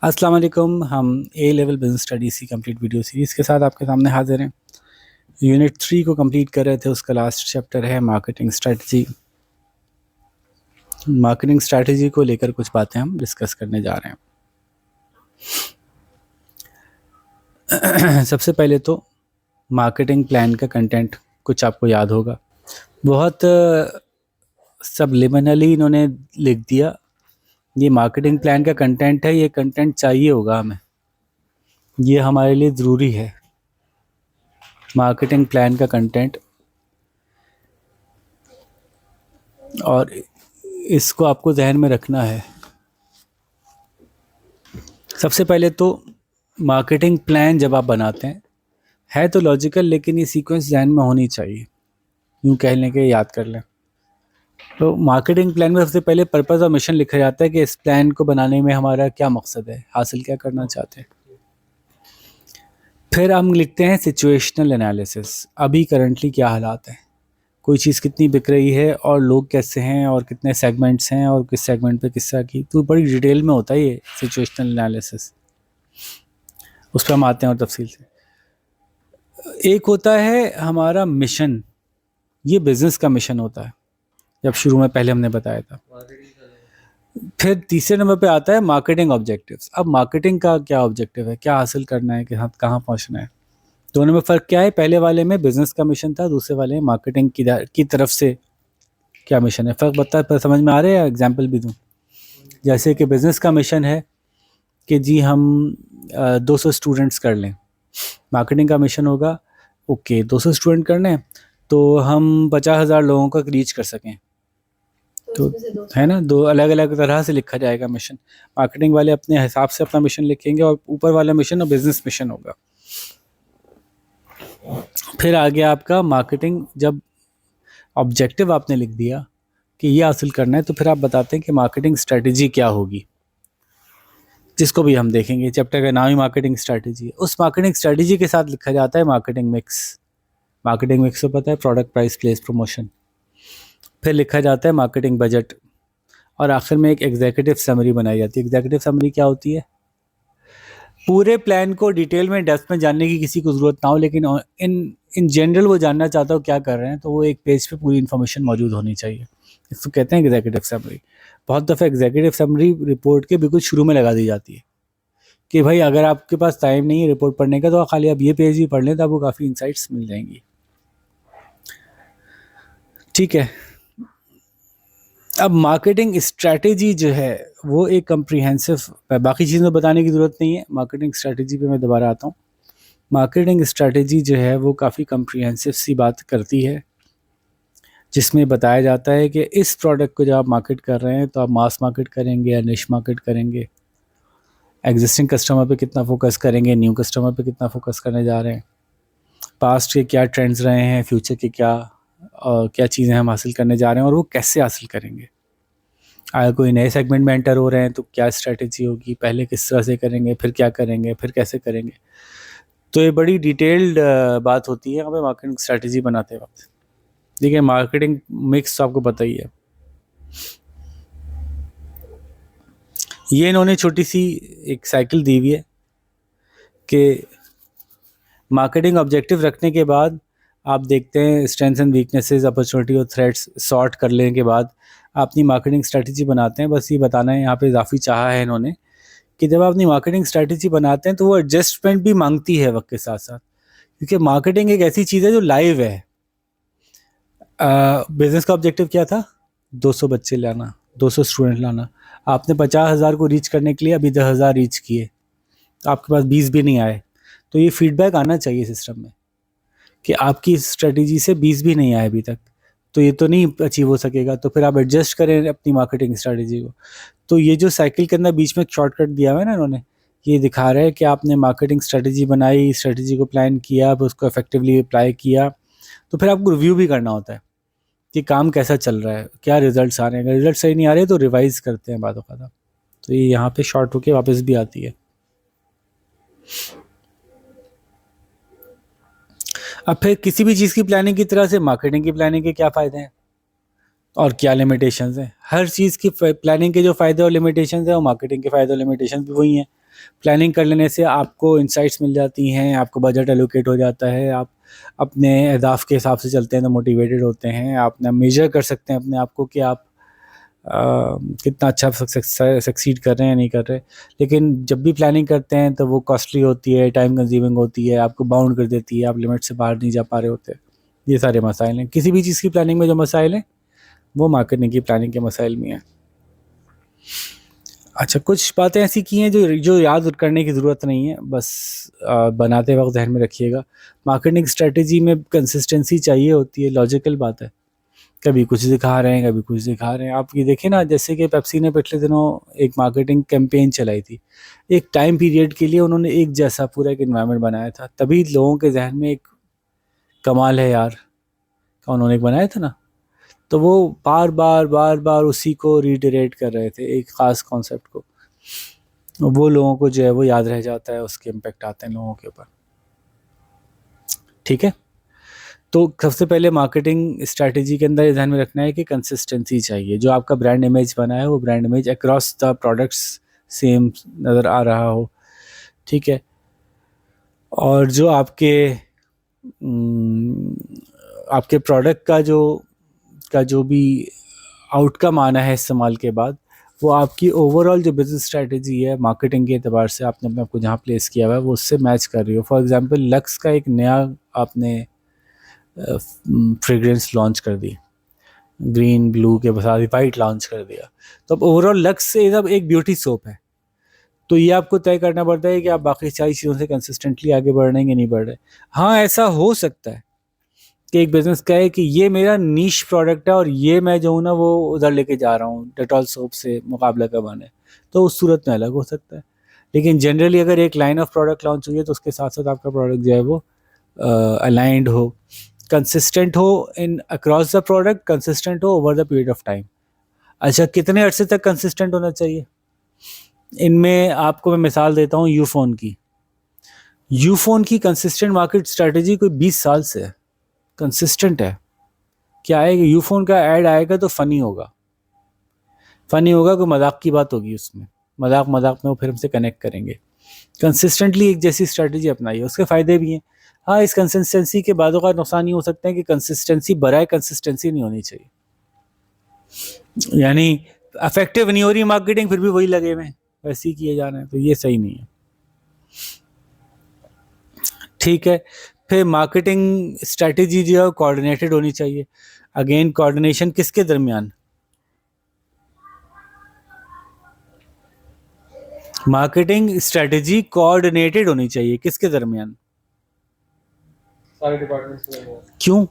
अस्सलाम वालेकुम। हम ए लेवल बिजनेस स्टडीज़ की कंप्लीट वीडियो सीरीज़ के साथ आपके सामने हाजिर हैं। यूनिट 3 को कंप्लीट कर रहे थे, उसका लास्ट चैप्टर है मार्केटिंग स्ट्रेटजी। मार्केटिंग स्ट्रेटजी को लेकर कुछ बातें हम डिस्कस करने जा रहे हैं। सबसे पहले तो मार्केटिंग प्लान का कंटेंट कुछ आपको याद होगा, बहुत सबलिमिनली इन्होंने लिख दिया। ये मार्केटिंग प्लान का कंटेंट है, ये कंटेंट चाहिए होगा हमें, ये हमारे लिए ज़रूरी है। मार्केटिंग प्लान का कंटेंट, और इसको आपको जहन में रखना है। सबसे पहले तो मार्केटिंग प्लान जब आप बनाते हैं है तो लॉजिकल, लेकिन ये सीक्वेंस जहन में होनी चाहिए, यूँ कहने के याद कर लें। तो मार्केटिंग प्लान में सबसे पहले पर्पस और मिशन लिखा जाता है कि इस प्लान को बनाने में हमारा क्या मकसद है, हासिल क्या करना चाहते हैं। फिर हम लिखते हैं सिचुएशनल एनालिसिस, अभी करंटली क्या हालात हैं, कोई चीज़ कितनी बिक रही है और लोग कैसे हैं और कितने सेगमेंट्स हैं और किस सेगमेंट पे किस तरह की, तो बड़ी डिटेल में होता है ये सिचुएशनल एनालिसिस। उस पर हम आते हैं और तफसील से। एक होता है हमारा मिशन, ये बिजनेस का मिशन होता है, जब शुरू में पहले हमने बताया था। फिर तीसरे नंबर पे आता है मार्केटिंग ऑब्जेक्टिव्स। अब मार्केटिंग का क्या ऑब्जेक्टिव है, क्या हासिल करना है, कि हाँ कहाँ पहुँचना है। दोनों में फ़र्क क्या है, पहले वाले में बिजनेस का मिशन था, दूसरे वाले में मार्केटिंग की तरफ से क्या मिशन है। फ़र्क बता पर समझ में आ रहा है, या एग्जाम्पल भी दूँ? जैसे कि बिज़नेस का मिशन है कि जी हम 200 स्टूडेंट्स कर लें। मार्केटिंग का मिशन होगा, ओके 200 स्टूडेंट करने हैं तो हम 50,000 लोगों का रीच कर सकें। तो है ना, दो अलग अलग तरह से लिखा जाएगा मिशन। मार्केटिंग वाले अपने हिसाब से अपना मिशन लिखेंगे और ऊपर वाला मिशन और बिजनेस मिशन होगा। फिर आगे आपका मार्केटिंग, जब ऑब्जेक्टिव आपने लिख दिया कि ये हासिल करना है, तो फिर आप बताते हैं कि मार्केटिंग स्ट्रेटजी क्या होगी, जिसको भी हम देखेंगे। चैप्टर का नाम ही मार्केटिंग स्ट्रेटजी है। उस मार्केटिंग स्ट्रेटजी के साथ लिखा जाता है मार्केटिंग मिक्स। मार्केटिंग मिक्स तो पता है, प्रोडक्ट, प्राइस, प्लेस, प्रमोशन। फिर लिखा जाता है मार्केटिंग बजट, और आखिर में एक एग्जीक्यूटिव समरी बनाई जाती है। एग्जीक्यूटिव समरी क्या होती है? पूरे प्लान को डिटेल में, डेप्थ में जानने की किसी को ज़रूरत ना हो, लेकिन इन जनरल वो जानना चाहता हो क्या कर रहे हैं, तो वो एक पेज पे पूरी इन्फॉर्मेशन मौजूद होनी चाहिए। इसको कहते हैं एग्जीक्यूटिव समरी। बहुत दफ़ा एग्जीक्यूटिव समरी रिपोर्ट के बिल्कुल शुरू में लगा दी जाती है कि भाई अगर आपके पास टाइम नहीं है रिपोर्ट पढ़ने का, तो खाली आप ये पेज ही पढ़ लें तो आपको काफ़ी इंसाइट्स मिल जाएंगी। ठीक है। अब मार्केटिंग स्ट्रैटेजी जो है वो एक कम्प्रीहेंसिव, बाकी चीज़ें बताने की ज़रूरत नहीं है, मार्केटिंग स्ट्रैटेजी पे मैं दोबारा आता हूँ। मार्केटिंग स्ट्रैटेजी जो है वो काफ़ी कम्प्रीहेंसिव सी बात करती है, जिसमें बताया जाता है कि इस प्रोडक्ट को जब आप मार्केट कर रहे हैं तो आप मास मार्केट करेंगे या निश मार्केट करेंगे, एग्जिस्टिंग कस्टमर पे कितना फोकस करेंगे, न्यू कस्टमर पे कितना फोकस करने जा रहे हैं, पास्ट के क्या ट्रेंड्स रहे हैं, फ्यूचर के क्या चीज़ें हम हासिल करने जा रहे हैं और वो कैसे हासिल करेंगे। अगर कोई नए सेगमेंट में एंटर हो रहे हैं तो क्या स्ट्रेटजी होगी, पहले किस तरह से करेंगे, फिर क्या करेंगे, फिर कैसे करेंगे। तो ये बड़ी डिटेल्ड बात होती है हमें मार्केटिंग स्ट्रेटजी बनाते वक्त। देखिए मार्केटिंग मिक्स तो आपको पता ही है। ये इन्होंने छोटी सी एक साइकिल दी हुई है कि मार्केटिंग ऑब्जेक्टिव रखने के बाद आप देखते हैं स्ट्रेंथ्स एंड वीकनेसेस, अपॉर्चुनिटी और थ्रेट्स सॉर्ट कर लेने के बाद आप अपनी मार्केटिंग स्ट्रेटजी बनाते हैं। बस ये बताना है, यहाँ पे इजाफी चाहा है इन्होंने कि जब आप अपनी मार्केटिंग स्ट्रेटजी बनाते हैं तो वो एडजस्टमेंट भी मांगती है वक्त के साथ साथ, क्योंकि मार्केटिंग एक ऐसी चीज़ है जो लाइव है। बिजनेस का ऑब्जेक्टिव क्या था? 200 बच्चे लाना, 200 स्टूडेंट लाना। आपने 50,000 को रीच करने के लिए अभी 10,000 रीच किए, तो आपके पास 20 भी नहीं आए। तो ये फीडबैक आना चाहिए सिस्टम में कि आपकी स्ट्रेटजी से 20 भी नहीं आए अभी तक, तो ये तो नहीं अचीव हो सकेगा। तो फिर आप एडजस्ट करें अपनी मार्केटिंग स्ट्रेटजी को। तो ये जो साइकिल के अंदर बीच में एक शॉर्टकट दिया हुआ है ना इन्होंने, ये दिखा रहा है कि आपने मार्केटिंग स्ट्रेटजी बनाई, स्ट्रेटजी को प्लान किया, फिर उसको इफेक्टिवली अप्लाई किया, तो फिर आपको रिव्यू भी करना होता है कि काम कैसा चल रहा है, क्या रिजल्ट्स आ रहे हैं। अगर रिजल्ट सही नहीं आ रहे तो रिवाइज करते हैं बातों का। तो ये यहाँ पे शॉर्ट होके वापस भी आती है। अब फिर किसी भी चीज़ की प्लानिंग की तरह से मार्केटिंग की प्लानिंग के क्या फ़ायदे हैं और क्या लिमिटेशंस हैं। हर चीज़ की प्लानिंग के जो फ़ायदे और लिमिटेशंस हैं, और मार्केटिंग के फ़ायदे और लिमिटेशंस भी वही हैं। प्लानिंग कर लेने से आपको इंसाइट्स मिल जाती हैं, आपको बजट एलोकेट हो जाता है, आप अपने अहदाफ के हिसाब से चलते हैं तो मोटिवेटेड होते हैं, आप ना मेजर कर सकते हैं अपने आप को कि आप कितना अच्छा सक्सीड कर रहे हैं या नहीं कर रहे। लेकिन जब भी प्लानिंग करते हैं तो वो कॉस्टली होती है, टाइम कंज्यूमिंग होती है, आपको बाउंड कर देती है, आप लिमिट से बाहर नहीं जा पा रहे होते। ये सारे मसाइल हैं। किसी भी चीज़ की प्लानिंग में जो मसाइल हैं वो मार्केटिंग की प्लानिंग के मसाइल में हैं। अच्छा, कुछ बातें ऐसी की हैं जो जो याद करने की ज़रूरत नहीं है, बस बनाते वक्त ध्यान में रखिएगा। मार्केटिंग स्ट्रेटजी में कंसिस्टेंसी चाहिए होती है, लॉजिकल बात है। कभी कुछ दिखा रहे हैं, कभी कुछ दिखा रहे हैं। आप ये देखिए ना, जैसे कि पेप्सी ने पिछले दिनों एक मार्केटिंग कैंपेन चलाई थी। एक टाइम पीरियड के लिए उन्होंने एक जैसा पूरा एक एनवायरनमेंट बनाया था, तभी लोगों के जहन में एक कमाल है यार का उन्होंने एक बनाया था ना, तो वो बार बार बार बार उसी को रिटरेट कर रहे थे, एक ख़ास कॉन्सेप्ट को। वो लोगों को जो है वो याद रह जाता है, उसके इम्पेक्ट आते हैं लोगों के ऊपर। ठीक है, तो सबसे पहले मार्केटिंग स्ट्रैटेजी के अंदर ये ध्यान में रखना है कि कंसिस्टेंसी चाहिए। जो आपका ब्रांड इमेज बना है वो brand image across the products same नज़र आ रहा हो। ठीक है, और जो आपके प्रोडक्ट का जो भी आउटकम आना है इस्तेमाल के बाद, वो आपकी ओवरऑल जो बिजनेस स्ट्रैटेजी है मार्केटिंग के एतबार से आपने अपने आप को जहाँ प्लेस किया हुआ है वो उससे मैच कर रही हो। फॉर एग्जांपल, लक्स का एक नया आपने फ्रेग्रेंस लॉन्च कर दी, ग्रीन ब्लू के साथ वाइट लॉन्च कर दिया, तो अब ओवरऑल लक्स से सब एक ब्यूटी सोप है। तो ये आपको तय करना पड़ता है कि आप बाकी सारी चीज़ों से कंसिस्टेंटली आगे बढ़ रहे हैं कि नहीं बढ़ रहे। हाँ, ऐसा हो सकता है कि एक बिजनेस कहे कि ये मेरा नीश प्रोडक्ट है और ये मैं जो हूँ ना वो उधर लेके जा रहा हूँ डेटॉल सोप से मुकाबला करवाने, तो उस सूरत में अलग हो सकता है। लेकिन जनरली अगर एक लाइन ऑफ प्रोडक्ट लॉन्च हुई है तो उसके साथ साथ आपका प्रोडक्ट जो है वो अलाइंड हो, कंसिस्टेंट हो in across the product, consistent हो over the period of time. अच्छा, कितने अरसे तक कंसिस्टेंट होना चाहिए? इनमें आपको मैं मिसाल देता हूँ यूफोन की। यूफोन की कंसिस्टेंट मार्केट स्ट्रेटजी कोई 20 साल से है, कंसिस्टेंट है। क्या है कि यूफोन का ऐड आएगा तो फनी होगा, कोई मजाक की बात होगी उसमें, मजाक मजाक में वो फिर हमसे कनेक्ट करेंगे। कंसिस्टेंटली एक जैसी स्ट्रेटजी अपनाइए, उसके फ़ायदे भी हैं। हाँ, इस कंसिस्टेंसी के बादों का नुकसान ये हो सकता है कि कंसिस्टेंसी बराए कंसिस्टेंसी नहीं होनी चाहिए, यानी इफेक्टिव नहीं हो रही मार्केटिंग फिर भी वही लगे हुए वैसे ही किए जा रहे हैं, तो ये सही नहीं है। ठीक है, फिर मार्केटिंग स्ट्रेटेजी जो है कोऑर्डिनेटेड होनी चाहिए। अगेन, कोऑर्डिनेशन किसके दरमियान? मार्केटिंग स्ट्रेटेजी कोऑर्डिनेटेड होनी चाहिए किसके दरमियान? सारे डिपार्टमेंट्स में। क्यों?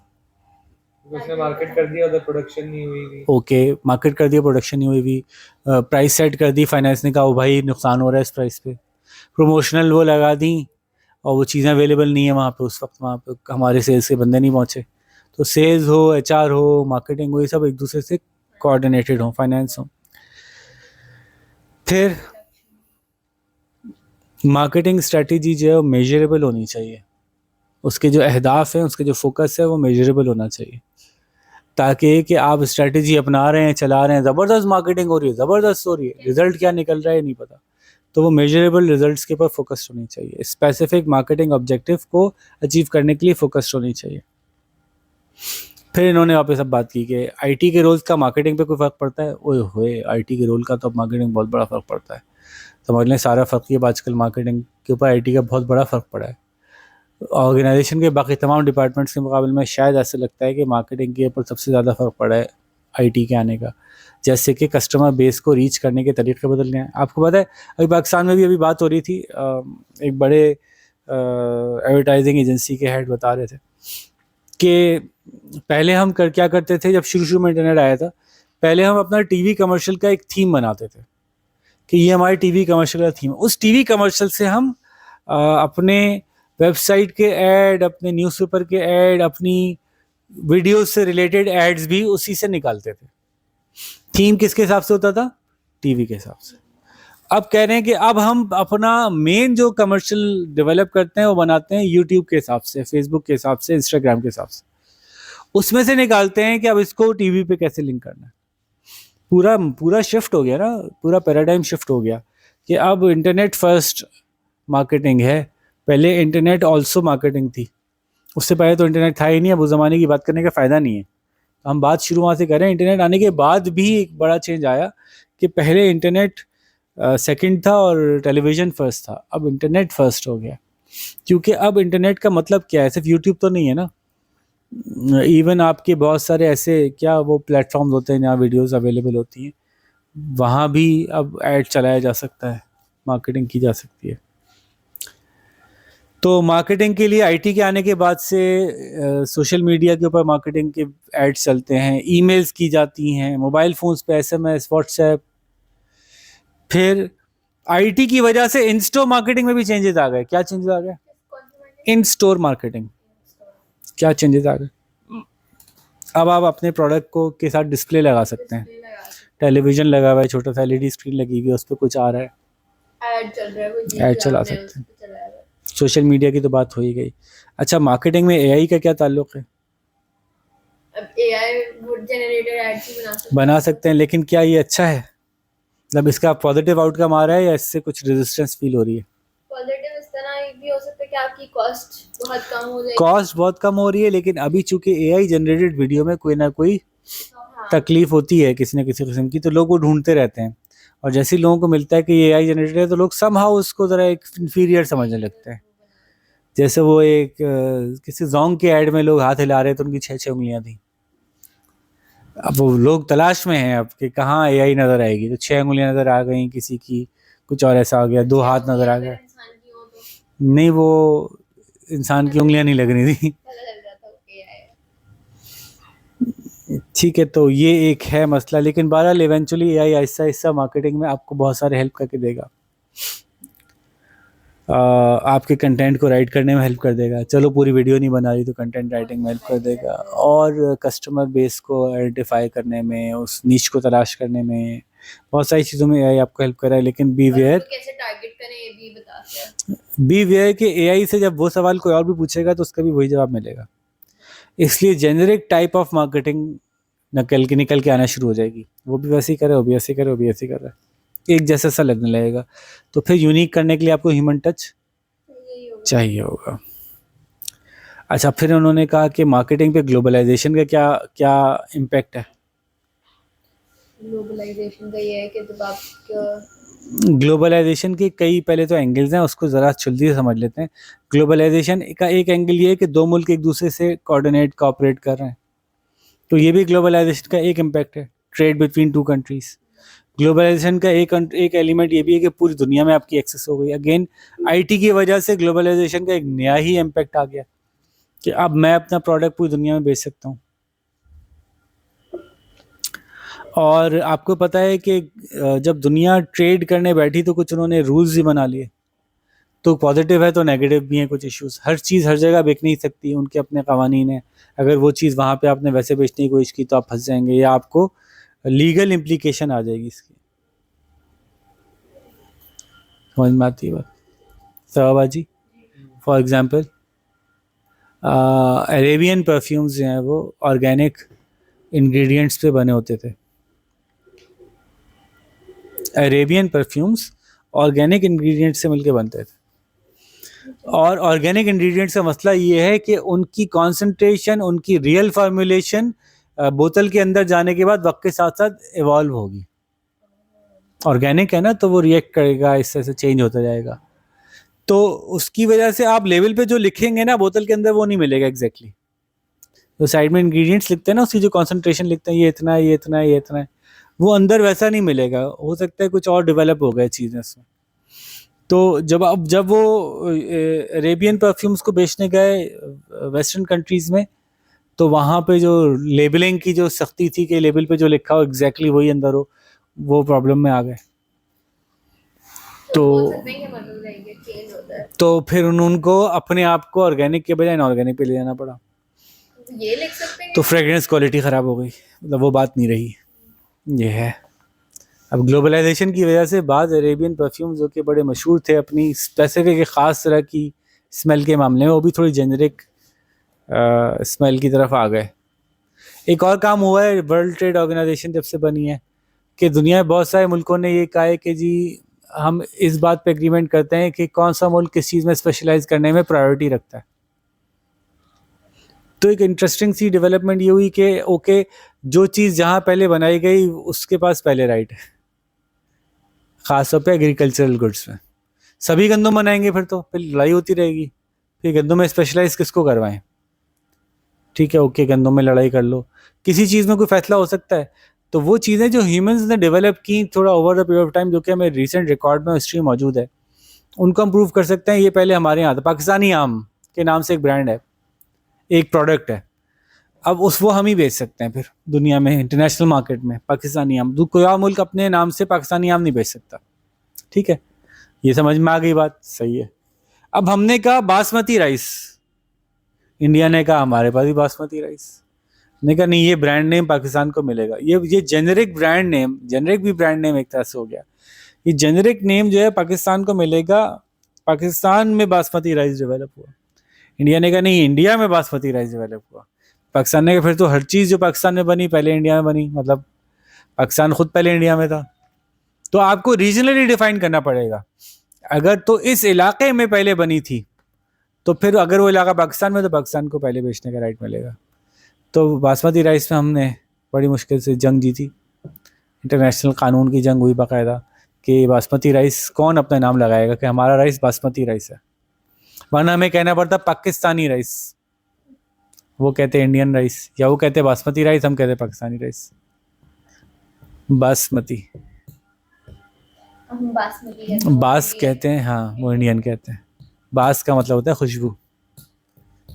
उसने मार्केट कर दिया, उधर प्रोडक्शन नहीं हुई भी। ओके, मार्केट कर दिया, प्रोडक्शन नहीं हुई भी, प्राइस सेट कर दी, फाइनेंस ने कहा ओ भाई नुकसान हो रहा है इस प्राइस पे, प्रमोशनल वो लगा दी और वो चीज़ें अवेलेबल नहीं है वहाँ पे उस वक्त, वहाँ पे हमारे सेल्स के बंदे नहीं पहुँचे। तो सेल्स हो, एचआर हो, मार्केटिंग हो, ये सब एक दूसरे से कोऑर्डिनेटेड हो, फाइनेंस हो। फिर मार्केटिंग स्ट्रेटेजी जो है वो मेजरेबल होनी चाहिए, उसके जो अहदाफ हैं, उसके जो फोकस है वो मेजरेबल होना चाहिए, ताकि कि आप स्ट्रेटेजी अपना रहे हैं, चला रहे हैं, ज़बरदस्त मार्केटिंग हो रही है, ज़बरदस्त हो रही है, रिजल्ट क्या निकल रहा है नहीं पता, तो वो मेजरेबल रिजल्ट्स के ऊपर फोकस्ड होनी चाहिए, स्पेसिफिक मार्केटिंग ऑब्जेक्टिव को अचीव करने के लिए फोकस्ड होनी चाहिए। फिर इन्होंने वापस अब बात की कि आईटी के रोल्स का मार्केटिंग पे कोई फ़र्क पड़ता है? ओए होए, आईटी के रोल का तो अब मार्केटिंग बहुत बड़ा फ़र्क पड़ता है। समझ लें सारा फ़र्क ये आजकल मार्केटिंग के ऊपर आईटी का बहुत बड़ा फ़र्क पड़ा है। ऑर्गेनाइजेशन के बाकी तमाम डिपार्टमेंट्स के मुकाबले में शायद ऐसा लगता है कि मार्केटिंग के ऊपर सबसे ज़्यादा फ़र्क पड़ा है आईटी के आने का। जैसे कि कस्टमर बेस को रीच करने के तरीके बदल गए हैं। आपको पता है, अभी पाकिस्तान में भी अभी बात हो रही थी, एक बड़े एडवर्टाइजिंग एजेंसी के हेड बता रहे थे कि पहले हम क्या करते थे, जब शुरू में इंटरनेट आया था, पहले हम अपना टीवी कमर्शियल का एक थीम बनाते थे कि ये हमारी टीवी कमर्शियल का थीम है। उस टीवी कमर्शियल से हम अपने वेबसाइट के ऐड, अपने न्यूज़पेपर के ऐड, अपनी वीडियो से रिलेटेड एड्स भी उसी से निकालते थे। थीम किसके हिसाब से होता था? टीवी के हिसाब से। अब कह रहे हैं कि अब हम अपना मेन जो कमर्शियल डेवलप करते हैं वो बनाते हैं यूट्यूब के हिसाब से, फेसबुक के हिसाब से, इंस्टाग्राम के हिसाब से, उसमें से निकालते हैं कि अब इसको टीवी पे कैसे लिंक करना है। पूरा शिफ्ट हो गया ना, पूरा पैराडाइम शिफ्ट हो गया कि अब इंटरनेट फर्स्ट मार्केटिंग है, पहले इंटरनेट ऑल्सो मार्केटिंग थी। उससे पहले तो इंटरनेट था ही नहीं, अब उस ज़माने की बात करने का फ़ायदा नहीं है। हम बात शुरू वहाँ से कर रहे हैं। इंटरनेट आने के बाद भी एक बड़ा चेंज आया कि पहले इंटरनेट सेकंड था और टेलीविज़न फर्स्ट था, अब इंटरनेट फर्स्ट हो गया। क्योंकि अब इंटरनेट का मतलब क्या है, सिर्फ यूट्यूब तो नहीं है ना, इवन आपके बहुत सारे ऐसे क्या वो प्लेटफॉर्म्स होते हैं जहाँ वीडियोस अवेलेबल होती हैं, वहाँ भी अब ऐड चलाया जा सकता है, मार्केटिंग की जा सकती है। तो मार्केटिंग के लिए आईटी के आने के बाद से सोशल मीडिया के ऊपर मार्केटिंग के एड्स चलते हैं, ईमेल्स की जाती हैं, मोबाइल फ़ोन्स पे एसएमएस, व्हाट्सएप। फिर आईटी की वजह से इन स्टोर मार्केटिंग में भी चेंजेस आ गए। क्या चेंजेस आ गए? इन स्टोर मार्केटिंग क्या चेंजेस आ गए? अब आप अपने प्रोडक्ट को के साथ डिस्प्ले लगा सकते हैं, टेलीविजन लगा हुआ है, छोटा सा एलईडी स्क्रीन लगी हुई है, उस पर कुछ आ रहा है, ऐड चल रहा है, कोई चीज ऐड चला आपने सकते उस हैं। पे चलाया हुआ है। सोशल मीडिया की तो बात हो ही गई। अच्छा, मार्केटिंग में एआई का क्या ताल्लुक है? अब एआई वुड जनरेटेड एड्स भी बना सकते हैं, लेकिन क्या ये अच्छा है? मतलब इसका पॉजिटिव आउटकम आ रहा है या इससे कुछ रेजिस्टेंस फील हो रही है? पॉजिटिव इस तरह भी हो सकता है कि आपकी कॉस्ट बहुत कम हो जाएगी। कॉस्ट बहुत कम हो रही है, लेकिन अभी चूंकि एआई जनरेटेड वीडियो में कोई ना कोई हाँ, तकलीफ होती है किसी न किसी किस्म की, तो लोग वो ढूंढते रहते हैं। और जैसे ही लोगों को मिलता है कि ये एआई जनरेटेड है, तो लोग समहाउ उसको ज़रा एक इंफीरियर समझने लगते हैं। जैसे वो एक किसी जोंग के ऐड में लोग हाथ हिला रहे थे, तो उनकी 6 उंगलियां थी। अब वो लोग तलाश में हैं अब कि कहाँ एआई नज़र आएगी, तो 6 उंगलियां नज़र आ गई किसी की, कुछ और ऐसा आ गया, 2 हाथ नज़र आ गए। इंसान की हो तो नहीं, वो इंसान की उंगलियां नहीं लग रही थी। पता चल जाता है एआई है। ठीक है, तो ये एक है मसला, लेकिन बहरहाल eventually AI Aahista Aahista marketing में आपको बहुत सारे हेल्प करके देगा। आपके कंटेंट को राइट करने में हेल्प कर देगा। चलो पूरी वीडियो नहीं बना रही तो कंटेंट राइटिंग में हेल्प कर देगा, और कस्टमर बेस को आइडेंटिफाई करने में, उस नीश को तलाश करने में, बहुत सारी चीज़ों में एआई आपको हेल्प कर रहा है। लेकिन बी और वेयर, उनको कैसे टारगेट करें ये भी बताते हैं। बी वेयर कि एआई से जब वो सवाल कोई और भी पूछेगा तो उसका भी वही जवाब मिलेगा। इसलिए जेनरिक टाइप ऑफ मार्केटिंग निकल के आना शुरू हो जाएगी। वो भी वैसे ही करे, वो भी ऐसे करे, वो भी ऐसे कर रहा है, एक जैसा सा लगने लगेगा। तो फिर यूनिक करने के लिए आपको ह्यूमन टच यही होगा। चाहिए होगा। अच्छा, फिर उन्होंने कहा कि मार्केटिंग पे ग्लोबलाइजेशन का क्या क्या इम्पैक्ट है? ग्लोबलाइजेशन का ये है कि जब आप ग्लोबलाइजेशन के कई पहले तो एंगल्स हैं, उसको ज़रा जल्दी से समझ लेते हैं। ग्लोबलाइजेशन का एक एंगल ये है कि दो मुल्क एक दूसरे से कोऑर्डिनेट कोऑपरेट कर रहे हैं, तो ये भी ग्लोबलाइजेशन का एक इम्पैक्ट है, trade between two countries. Globalisation का एक एलिमेंट ये भी है कि पूरी दुनिया में आपकी एक्सेस हो गई। अगेन आईटी की वजह से ग्लोबलाइजेशन का एक नया ही इम्पैक्ट आ गया कि अब मैं अपना प्रोडक्ट पूरी दुनिया में बेच सकता हूँ। और आपको पता है कि जब दुनिया ट्रेड करने बैठी तो कुछ उन्होंने रूल्स ही बना लिए, तो पॉजिटिव है तो नेगेटिव भी हैं कुछ इश्यूज। हर चीज़ हर जगह बिक नहीं सकती, उनके अपने कवानीन हैं। अगर वो चीज़ वहाँ पे आपने वैसे बेचने की कोशिश की तो आप फंस जाएंगे, या आपको लीगल इम्प्लीकेशन आ जाएगी इसकी। समझ में आती है बात सवाबाजी? फॉर एग्जांपल अरेबियन परफ्यूम्स जो हैं वो ऑर्गेनिक इंग्रेडिएंट्स पे बने होते थे। अरेबियन परफ्यूम्स ऑर्गेनिक इंग्रेडिएंट्स से मिलके बनते थे, और ऑर्गेनिक इंग्रेडिएंट्स का मसला ये है कि उनकी कॉन्सेंट्रेशन, उनकी रियल फार्मूलेशन बोतल के अंदर जाने के बाद वक्त के साथ साथ इवॉल्व होगी। ऑर्गेनिक है ना, तो वो रिएक्ट करेगा, इस तरह से चेंज होता जाएगा। तो उसकी वजह से आप लेवल पे जो लिखेंगे ना बोतल के अंदर, वो नहीं मिलेगा एग्जैक्टली। तो साइड में इंग्रेडिएंट्स लिखते हैं ना, उसकी जो कॉन्सेंट्रेशन लिखते हैं, ये इतना है, ये इतना है, ये इतना है, वो अंदर वैसा नहीं मिलेगा। हो सकता है कुछ और डेवलप हो गए चीज़ें उसमें। तो जब वो अरेबियन परफ्यूम्स को बेचने गए वेस्टर्न कंट्रीज़ में, तो वहाँ पे जो लेबलिंग की जो सख्ती थी कि लेबल पे जो लिखा हो एग्जैक्टली वही अंदर हो, वो प्रॉब्लम में आ गए। तो बोल सकते हैं कि बदल जाएंगे, चेंज होता है। तो फिर उनको अपने आप को ऑर्गेनिक के बजाय इनऑर्गेनिक पे ले जाना पड़ा, ये लिख सकते हैं तो फ्रेगरेंस क्वालिटी ख़राब हो गई, मतलब वो बात नहीं रही। ये है। अब ग्लोबलाइजेशन की वजह से बाद अरेबियन परफ्यूम जो कि बड़े मशहूर थे अपनी स्पेसिफिक एक ख़ास तरह की स्मेल के मामले में, वो भी थोड़ी जेनरिक स्मेल की तरफ आ गए। एक और काम हुआ है, वर्ल्ड ट्रेड ऑर्गेनाइजेशन जब से बनी है, कि दुनिया में बहुत सारे मुल्कों ने ये कहा है कि जी हम इस बात पे एग्रीमेंट करते हैं कि कौन सा मुल्क किस चीज़ में स्पेशलाइज करने में प्रायोरिटी रखता है। तो एक इंटरेस्टिंग सी डेवलपमेंट ये हुई कि ओके, जो चीज़ जहाँ पहले बनाई गई उसके पास पहले राइट है, ख़ास तौर पे एग्रीकल्चरल गुड्स में। सभी गंदम बनाएंगे फिर लड़ाई होती रहेगी, फिर गंदम में स्पेशलाइज किसको करवाएं? ठीक है, ओके, गंदम में लड़ाई कर लो, किसी चीज़ में कोई फैसला हो सकता है। तो वो चीज़ें जो ह्यूमंस ने डेवलप की थोड़ा over the period of time, जो कि हमें रिसेंट रिकॉर्ड में हिस्ट्री मौजूद है, उनको हम प्रूव कर सकते हैं। ये पहले हमारे यहाँ था, पाकिस्तानी आम के नाम से एक ब्रांड है, एक प्रोडक्ट है, अब वो हम ही बेच सकते हैं फिर दुनिया में, इंटरनेशनल मार्केट में। पाकिस्तानी आम, कोई और मुल्क अपने नाम से पाकिस्तानी आम नहीं बेच सकता। ठीक है, ये समझ में आ गई बात, सही है। अब हमने कहा बासमती राइस, इंडिया ने कहा हमारे पास भी बासमती राइस। ने कहा नहीं, ये ब्रांड नेम पाकिस्तान को मिलेगा। ये जेनेरिक ब्रांड नेम, जेनेरिक भी ब्रांड नेम एक तरह से हो गया, ये जेनेरिक नेम जो है पाकिस्तान को मिलेगा। पाकिस्तान में बासमती राइस डेवलप हुआ। इंडिया ने कहा नहीं, इंडिया में बासमती राइस डेवलप हुआ। पाकिस्तान ने कहा फिर तो हर चीज़ जो पाकिस्तान में बनी पहले इंडिया में बनी, मतलब पाकिस्तान खुद पहले इंडिया में था। तो आपको रीजनली डिफाइन करना पड़ेगा। अगर तो इस इलाके में पहले बनी थी, तो फिर अगर वो इलाका पाकिस्तान में, तो पाकिस्तान को पहले बेचने का राइट मिलेगा। तो बासमती राइस में हमने बड़ी मुश्किल से जंग जीती, इंटरनेशनल कानून की जंग हुई बाकायदा कि बासमती राइस कौन अपना नाम लगाएगा कि हमारा राइस बासमती राइस है, वरना हमें कहना पड़ता पाकिस्तानी राइस। वो कहते इंडियन राइस, या वो कहते बासमती राइस, हम कहते पाकिस्तानी राइस। बासमती, हम बासमती कहते हैं, बास कहते हैं, हाँ, वो इंडियन कहते हैं। बास का मतलब होता है खुशबू,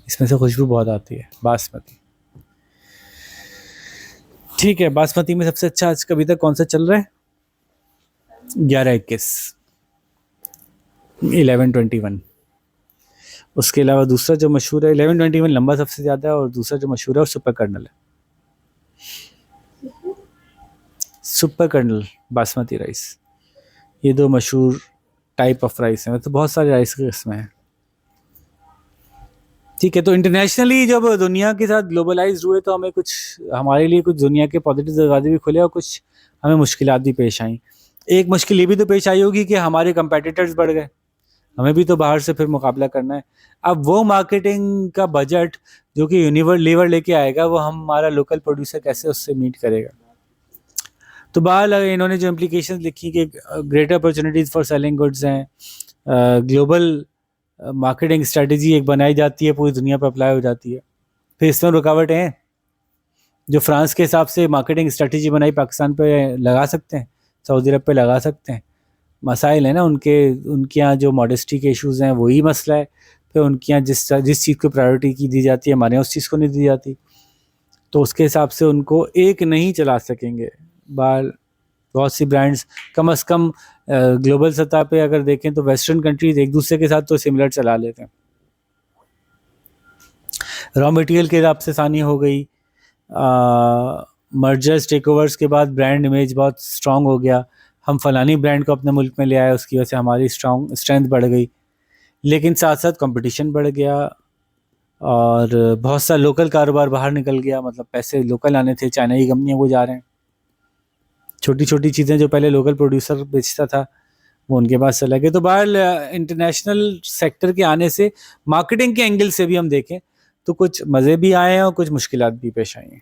इसमें से खुशबू बहुत आती है, बासमती। ठीक है, बासमती में सबसे अच्छा आज कभी तक कौन सा चल रहा है? 11-21, 11-21। उसके अलावा दूसरा जो मशहूर है, 11-21 लंबा सबसे ज़्यादा है, और दूसरा जो मशहूर है वो सुपर कर्नल है। सुपर कर्नल, बासमती राइस, ये दो मशहूर टाइप ऑफ राइस हैं। तो बहुत सारे राइस के किस्में हैं। ठीक है, तो इंटरनेशनली जब दुनिया के साथ ग्लोबलाइज हुए, तो हमें कुछ, हमारे लिए कुछ दुनिया के पॉजिटिव दरवाजे भी खुले और कुछ हमें मुश्किलात भी पेश आई। एक मुश्किल ये भी तो पेश आई होगी कि हमारे कंपेटिटर्स बढ़ गए, हमें भी तो बाहर से फिर मुकाबला करना है। अब वो मार्केटिंग का बजट जो कि यूनिलीवर लेके आएगा, वो हमारा लोकल प्रोड्यूसर कैसे उससे मीट करेगा? तो बाहर इन्होंने जो इम्प्लीकेशन लिखी कि greater opportunities for selling goods हैं, ग्लोबल मार्केटिंग स्ट्रेटजी एक बनाई जाती है, पूरी दुनिया पर अप्लाई हो जाती है। फिर इसमें रुकावटें हैं, जो फ्रांस के हिसाब से मार्केटिंग स्ट्रेटजी बनाई पाकिस्तान पे लगा सकते हैं, सऊदी अरब पे लगा सकते हैं। मसाइल है ना उनके यहाँ जो मॉडेस्टी के इश्यूज़ हैं, वही मसला है। फिर उनके यहाँ जिस चीज़ को प्रायोरिटी की दी जाती है, हमारे यहाँ उस चीज़ को नहीं दी जाती, तो उसके हिसाब से उनको एक नहीं चला सकेंगे। बाहर बहुत सी ब्रांड्स कम से कम ग्लोबल सतह पे अगर देखें तो वेस्टर्न कंट्रीज एक दूसरे के साथ तो सिमिलर चला लेते हैं। रॉ मटेरियल के हिसाब से आसानी हो गई, मर्जर्स टेक ओवर्स के बाद ब्रांड इमेज बहुत स्ट्रांग हो गया, हम फलानी ब्रांड को अपने मुल्क में ले आए, उसकी वजह से हमारी स्ट्रेंथ बढ़ गई। लेकिन साथ साथ कंपटीशन बढ़ गया और बहुत सा लोकल कारोबार बाहर निकल गया, मतलब पैसे लोकल आने थे, चाइना की कंपनियों को जा रहे हैं। छोटी छोटी चीज़ें जो पहले लोकल प्रोड्यूसर बेचता था वो उनके पास चला गया। तो बाहर इंटरनेशनल सेक्टर के आने से मार्केटिंग के एंगल से भी हम देखें तो कुछ मज़े भी आए हैं और कुछ मुश्किलात भी पेश आई हैं।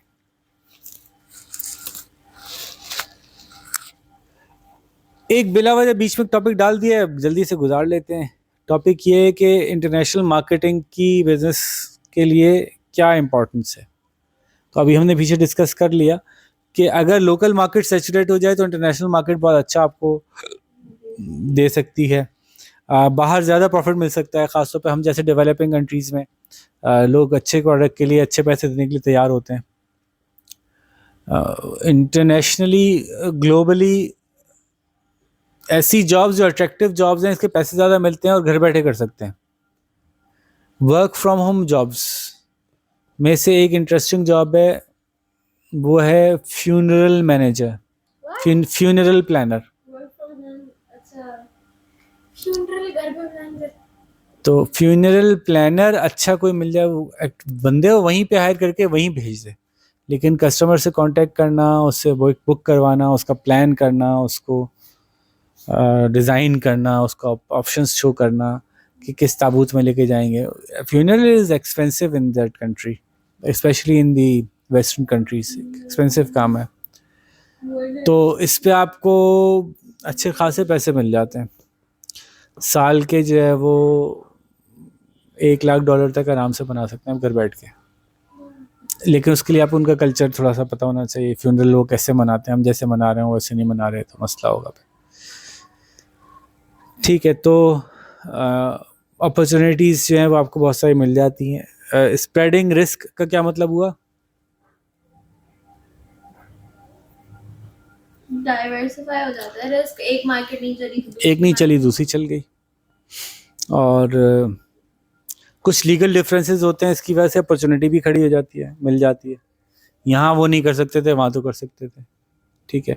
एक बिला वजह बीच में टॉपिक डाल दिया है, जल्दी से गुजार लेते हैं। टॉपिक ये है कि इंटरनेशनल मार्केटिंग की बिजनेस के लिए क्या इम्पोर्टेंस है। तो अभी हमने पीछे डिस्कस कर लिया कि अगर लोकल मार्केट सैचुरेट हो जाए तो इंटरनेशनल मार्केट बहुत अच्छा आपको दे सकती है, बाहर ज़्यादा प्रॉफिट मिल सकता है। ख़ासतौर पे हम जैसे डेवलपिंग कंट्रीज़ में लोग अच्छे प्रोडक्ट के लिए अच्छे पैसे देने के लिए तैयार होते हैं। इंटरनेशनली ग्लोबली ऐसी जॉब्स जो अट्रैक्टिव जॉब्स हैं, इसके पैसे ज़्यादा मिलते हैं और घर बैठे कर सकते हैं। वर्क फ्रॉम होम जॉब्स में से एक इंटरेस्टिंग जॉब है, वो है फ्यूनरल मैनेजर, फ्यूनरल प्लानर। तो फ्यूनरल प्लानर अच्छा कोई मिल जाए, वो बंदे को वहीं पे हायर करके वहीं भेज दे, लेकिन कस्टमर से कांटेक्ट करना, उससे बुक करवाना, उसका प्लान करना, उसको डिज़ाइन करना, उसका ऑप्शंस शो करना कि किस ताबूत में लेके जाएंगे. Funeral is expensive in that country, specially in the western countries. Expensive काम है. तो इस पे आपको अच्छे खासे पैसे मिल जाते हैं. साल के जो है वो $1 लाख तक आराम से बना सकते हैं आप घर बैठ के. लेकिन उसके लिए आप उनका कल्चर थोड़ा सा पता होना चाहिए. फ्यूनरल लोग कैसे मनाते हैं, हम जैसे मना रहे हैं वैसे नहीं मना रहे, तो मसला होगा. ठीक है, तो अपॉर्चुनिटीज़ जो हैं वो आपको बहुत सारी मिल जाती हैं. स्प्रेडिंग रिस्क का क्या मतलब हुआ? डाइवर्सिफाई हो जाता है रिस्क. एक मार्केट नहीं चली तो एक नहीं चली दूसरी चल गई. और कुछ लीगल डिफरेंसेस होते हैं, इसकी वजह से अपॉर्चुनिटी भी खड़ी हो जाती है, मिल जाती है. यहाँ वो नहीं कर सकते थे, वहाँ तो कर सकते थे. ठीक है,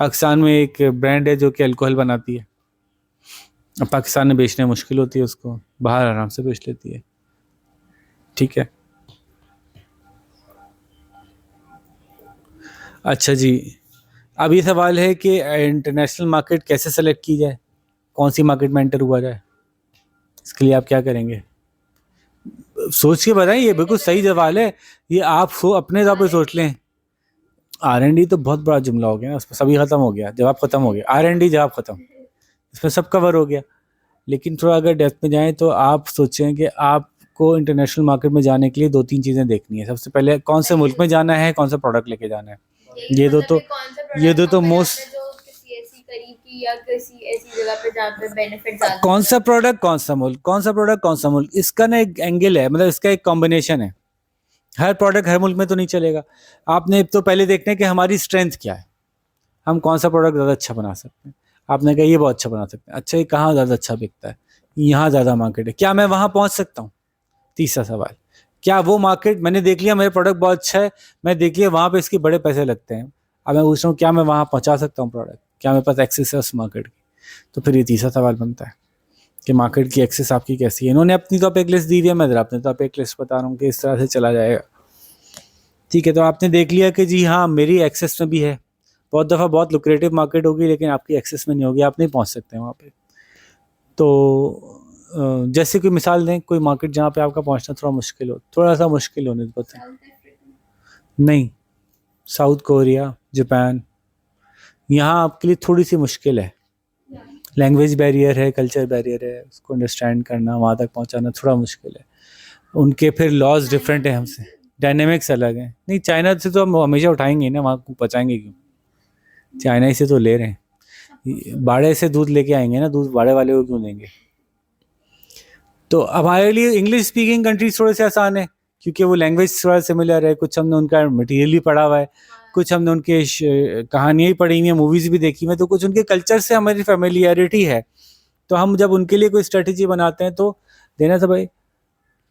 पाकिस्तान में एक ब्रांड है जो कि अल्कोहल बनाती है. अब पाकिस्तान में बेचने मुश्किल होती है उसको, बाहर आराम से बेच लेती है. ठीक है. अच्छा जी, अब ये सवाल है कि इंटरनेशनल मार्केट कैसे सेलेक्ट की जाए, कौन सी मार्केट में एंटर हुआ जाए. इसके लिए आप क्या करेंगे? सोच के बताएं. ये बिल्कुल सही सवाल है. ये आप अपने तौर पे सोच लें. R&D तो बहुत बड़ा जुमला हो गया ना, उसमें सभी खत्म हो गया, जवाब खत्म हो गया. R&D जवाब खत्म, इसमें सब कवर हो गया. लेकिन थोड़ा अगर डेप्थ में जाएं तो आप सोचें कि आपको इंटरनेशनल मार्केट में जाने के लिए 2-3 चीज़ें देखनी है. सबसे पहले कौन से मुल्क में जाना है, कौन सा प्रोडक्ट लेके जाना है. ये दो तो मोस्ट. किसी ऐसी करीब की या किसी ऐसी जगह पे जहाँ पे बेनिफिट ज्यादा. कौन सा प्रोडक्ट कौन सा मुल्क, कौन सा प्रोडक्ट कौन सा मुल्क, इसका ना एक एंगल है, मतलब इसका एक कॉम्बिनेशन है. हर प्रोडक्ट हर मुल्क में तो नहीं चलेगा. आपने तो पहले देखना है कि हमारी स्ट्रेंथ क्या है, हम कौन सा प्रोडक्ट ज़्यादा अच्छा बना सकते हैं. आपने कहा ये बहुत अच्छा बना सकते हैं. अच्छा, ये कहाँ ज़्यादा अच्छा बिकता है, यहाँ ज़्यादा मार्केट है, क्या मैं वहाँ पहुँच सकता हूँ. तीसरा सवाल, क्या वो मार्केट मैंने देख लिया, मेरा प्रोडक्ट बहुत अच्छा है, मैं देख लिया वहाँ पे इसके बड़े पैसे लगते हैं. अब मैं पूछ रहा हूँ क्या मैं वहाँ पहुँचा सकता हूँ प्रोडक्ट, क्या मेरे पास एक्सेस है उस मार्केट की. तो फिर ये तीसरा सवाल बनता है कि मार्केट की एक्सेस आपकी कैसी है. इन्होंने अपनी तो एक लिस्ट दी हुई है, मैं अपने तो एक लिस्ट बता रहा हूँ कि इस तरह से चला जाएगा. ठीक है, तो आपने देख लिया कि जी हाँ मेरी एक्सेस में भी है. बहुत दफ़ा बहुत लुक्रेटिव मार्केट होगी लेकिन आपकी एक्सेस में नहीं होगी, आप नहीं पहुँच सकते वहाँ पे. तो जैसे कोई मिसाल दें, कोई मार्केट जहाँ पे आपका पहुँचना थोड़ा मुश्किल हो, थोड़ा सा मुश्किल होने तो बताएं. नहीं, साउथ कोरिया, जापान, यहाँ आपके लिए थोड़ी सी मुश्किल है. लैंग्वेज बैरियर है, कल्चर बैरियर है, उसको अंडरस्टैंड करना, वहाँ तक पहुँचाना थोड़ा मुश्किल है. उनके फिर लॉज डिफरेंट है हमसे, डायनेमिक्स अलग हैं. नहीं, चाइना से तो हम हमेशा उठाएंगे ना, वहाँ को बचाएंगे क्यों. चाइना ही से तो ले रहे हैं, बाड़े से दूध लेके आएंगे ना, दूध बाड़े वाले को क्यों देंगे. तो हमारे लिए इंग्लिश स्पीकिंग कंट्रीज थोड़े से आसान है क्योंकि वो लैंग्वेज थोड़ा सिमिलर है. कुछ हमने उनका मटेरियल भी पढ़ा हुआ है, कुछ हमने उनके कहानियाँ ही पढ़ी हुई हैं, मूवीज़ भी देखी हुई हैं, तो कुछ उनके कल्चर से हमारी फेमिलियरिटी है. तो हम जब उनके लिए कोई स्ट्रेटजी बनाते हैं तो देना था भाई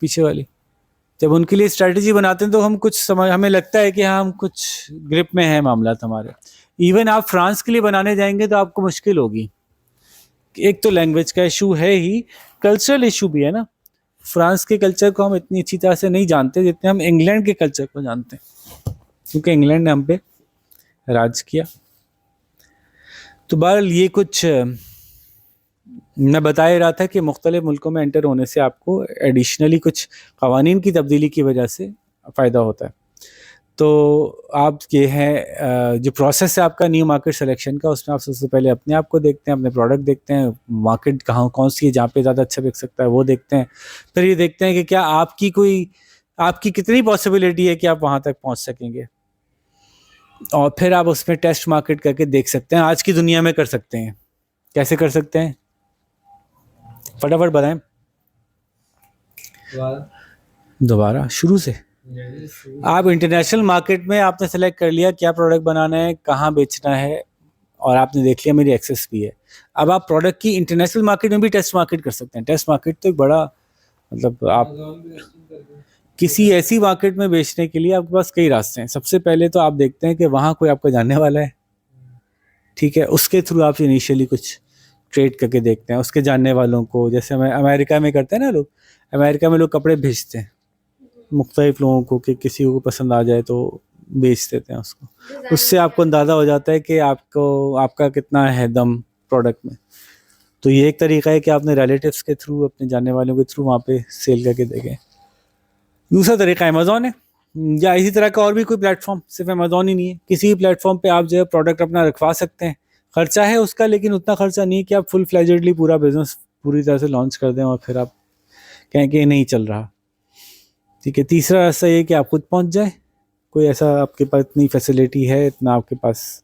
पीछे वाली, जब उनके लिए स्ट्रेटजी बनाते हैं तो हम कुछ समझ, हमें लगता है कि हाँ हम कुछ ग्रिप में है मामला हमारे. इवन आप फ्रांस के लिए बनाने जाएंगे तो आपको मुश्किल होगी. एक तो लैंग्वेज का इशू है ही, कल्चरल इशू भी है ना. फ्रांस के कल्चर को हम इतनी अच्छी तरह से नहीं जानते जितने हम इंग्लैंड के कल्चर को जानते हैं, क्योंकि इंग्लैंड ने हम पे राज किया. तो बहरहाल ये कुछ मैं बता ही रहा था कि मुख्तलिफ मुल्कों में एंटर होने से आपको एडिशनली कुछ कवानीन की तब्दीली की वजह से फ़ायदा होता है. तो आप ये है जो प्रोसेस है आपका न्यू मार्केट सिलेक्शन का, उसमें आप सबसे पहले अपने आप को देखते हैं, अपने प्रोडक्ट देखते हैं, मार्केट कहाँ कौन सी है जहाँ पे ज़्यादा अच्छा बिक सकता है वो देखते हैं. फिर ये देखते हैं कि क्या आपकी कितनी पॉसिबिलिटी है कि आप वहाँ तक पहुँच सकेंगे. और फिर आप उसमें टेस्ट मार्केट करके देख सकते हैं. आज की दुनिया में कर सकते हैं. कैसे कर सकते हैं, फटाफट बताएं. दोबारा शुरू से. आप इंटरनेशनल मार्केट में आपने सेलेक्ट कर लिया क्या प्रोडक्ट बनाना है, कहाँ बेचना है, और आपने देख लिया मेरी एक्सेस भी है. अब आप प्रोडक्ट की इंटरनेशनल मार्केट में भी टेस्ट मार्केट कर सकते हैं. टेस्ट मार्केट तो एक बड़ा मतलब आप किसी ऐसी मार्केट में बेचने के लिए आपके पास कई रास्ते हैं. सबसे पहले तो आप देखते हैं कि वहाँ कोई आपका जानने वाला है. ठीक है, उसके थ्रू आप इनिशियली कुछ ट्रेड करके देखते हैं उसके जानने वालों को. जैसे हमें अमेरिका में करते हैं ना लोग, अमेरिका में लोग कपड़े भेजते हैं मुख्तलिफ लोगों को कि किसी को पसंद आ जाए तो बेच देते हैं उसको. उससे आपको अंदाज़ा हो जाता है कि आपका कितना है दम प्रोडक्ट में। तो ये एक तरीका है कि आपने रिलेटिव्स के थ्रू, अपने जानने वालों के थ्रू वहाँ पे सेल करके देखें। दूसरा तरीका अमेज़ॉन है, या इसी तरह का और भी कोई प्लेटफॉर्म, सिर्फ अमेज़ॉन ही नहीं है, किसी भी प्लेटफॉर्म पे आप जो है प्रोडक्ट अपना रखवा सकते हैं। खर्चा है उसका, लेकिन उतना खर्चा नहीं है कि आप फुल फ्लेजेडली पूरा बिजनेस पूरी तरह से लॉन्च कर दें और फिर आप कहें कि ये नहीं चल रहा। ठीक है। तीसरा रास्ता ये कि आप खुद पहुंच जाए, कोई ऐसा आपके पास इतनी फैसिलिटी है, इतना आपके पास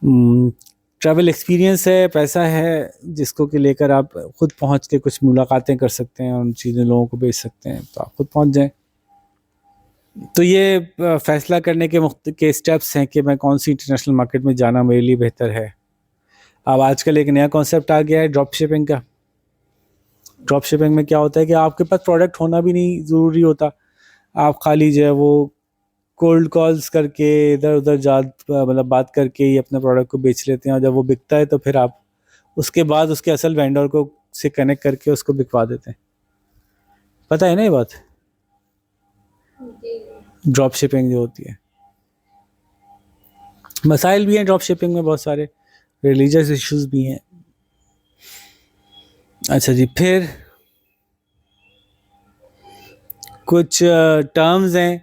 ट्रैवल एक्सपीरियंस है, पैसा है, जिसको कि लेकर आप खुद पहुंच के कुछ मुलाकातें कर सकते हैं, उन चीज़ें लोगों को बेच सकते हैं, तो आप खुद पहुंच जाएं। तो ये फैसला करने के स्टेप्स हैं कि मैं कौन सी इंटरनेशनल मार्केट में जाना मेरे लिए बेहतर है। अब आजकल एक नया कॉन्सेप्ट आ गया है ड्रॉप शिपिंग का। ड्रॉप शिपिंग में क्या होता है कि आपके पास प्रोडक्ट होना भी नहीं ज़रूरी होता, आप खाली जो है वो कोल्ड कॉल्स करके इधर उधर मतलब बात करके ही अपने प्रोडक्ट को बेच लेते हैं, और जब वो बिकता है तो फिर आप उसके बाद उसके असल वेंडर को से कनेक्ट करके उसको बिकवा देते हैं। पता है ना ये बात, ड्रॉप शिपिंग जो होती है। मसाइल भी हैं ड्रॉप शिपिंग में, बहुत सारे रिलीजियस इश्यूज भी हैं। अच्छा जी, फिर कुछ टर्म्स हैं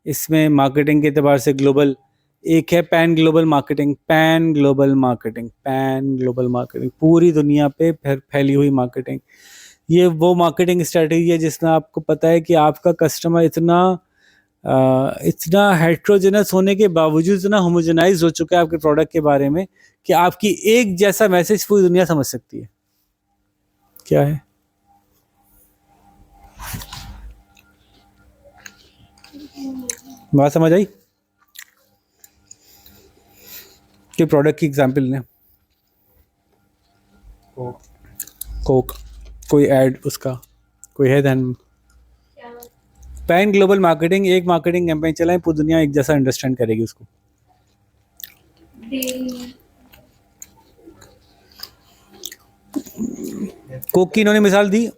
इसमें मार्केटिंग के एतबार से ग्लोबल। एक है pan global marketing. Pan global marketing, pan global marketing, पूरी दुनिया पे फैली हुई मार्केटिंग। ये वो मार्केटिंग स्ट्रेटजी है जिसमें आपको पता है कि आपका कस्टमर इतना हेट्रोजेनस होने के बावजूद इतना होमोजेनाइज हो चुका है आपके प्रोडक्ट के बारे में कि आपकी एक जैसा मैसेज पूरी दुनिया समझ सकती है। क्या है? बात समझ आई? कि प्रोडक्ट की एग्जांपल लें, कोक, कोई ऐड उसका कोई है ध्यान? पैन ग्लोबल मार्केटिंग, एक मार्केटिंग कैंपेन चलाएं, पूरी दुनिया एक जैसा अंडरस्टैंड करेगी उसको। कोक की इन्होंने मिसाल दी,